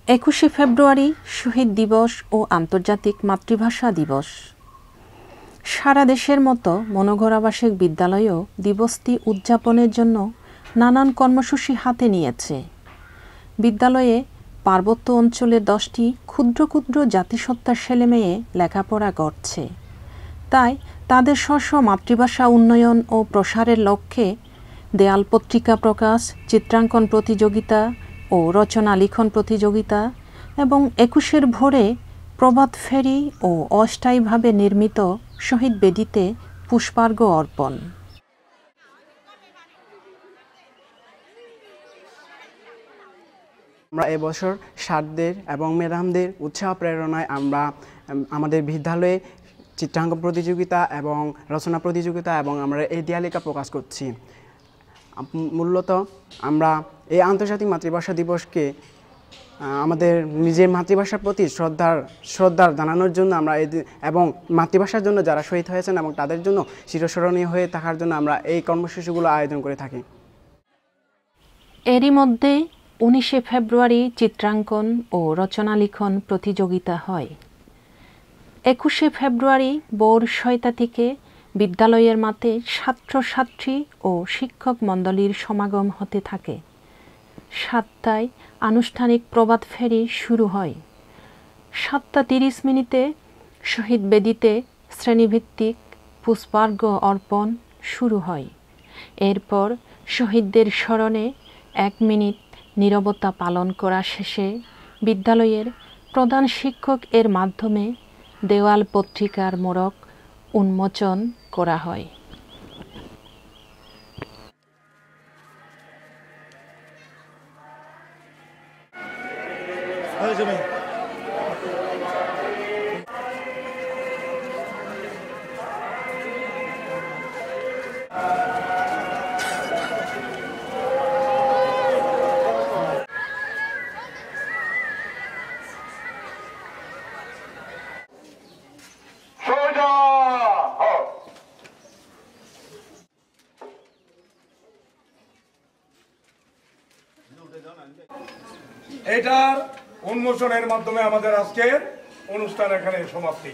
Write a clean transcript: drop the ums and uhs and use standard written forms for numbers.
21শে ফেব্রুয়ারি শহীদ দিবস ও আন্তর্জাতিক মাতৃভাষা দিবস। সারা দেশের মতো মনোঘর আবাসিক বিদ্যালয়েও দিবসটি উদযাপনের জন্য নানান কর্মসূচি হাতে নিয়েছে। বিদ্যালয়ে পার্বত্য অঞ্চলের 10টি ক্ষুদ্র ক্ষুদ্র জাতিসত্তার ছেলেমেয়ে লেখাপড়া করছে। তাই তাদের স্ব মাতৃভাষা উন্নয়ন ও প্রসারের লক্ষ্যে দেয়াল পত্রিকা প্রকাশ, চিত্রাঙ্কন প্রতিযোগিতা ও রচনা লিখন প্রতিযোগিতা এবং 21শে ভোরে প্রভাত ফেরি ও অস্থায়ীভাবে নির্মিত শহীদ বেদিতে পুষ্পার্ঘ অর্পণ। আমরা এবছর সারদের এবং ম্যাডামদের উৎসাহ প্রেরণায় আমরা আমাদের বিদ্যালয়ে চিত্রাঙ্কন প্রতিযোগিতা এবং রচনা প্রতিযোগিতা এবং আমরা এই দেয়ালিকা প্রকাশ করছি। মূলত আমরা এই আন্তর্জাতিক মাতৃভাষা দিবসকে আমাদের নিজের মাতৃভাষার প্রতি শ্রদ্ধা জানানোর জন্য আমরা এবং মাতৃভাষার জন্য যারা শহীদ হয়েছেন এবং তাদের জন্য চিরস্মরণীয় হয়ে থাকার জন্য আমরা এই কর্মসূচিগুলো আয়োজন করে থাকি। এরই মধ্যে 19শে ফেব্রুয়ারি চিত্রাঙ্কন ও রচনা লিখন প্রতিযোগিতা হয়। 21শে ফেব্রুয়ারি ভোর 6টা থেকে বিদ্যালয়ের মাঠে ছাত্রছাত্রী ও শিক্ষক মণ্ডলীর সমাগম হতে থাকে। 7টায় আনুষ্ঠানিক প্রভাত ফেরি শুরু হয়। 7:30 শহীদ বেদিতে শ্রেণীভিত্তিক পুষ্পার্ঘ অর্পণ শুরু হয়। এরপর শহীদদের স্মরণে 1 মিনিট নীরবতা পালন করা শেষে বিদ্যালয়ের প্রধান শিক্ষক এর মাধ্যমে দেওয়াল পত্রিকার মোড়ক উন্মোচন করা হয়। এটার উন্মোচনের মাধ্যমে আমাদের আজকের অনুষ্ঠান এখানে সমাপ্তি।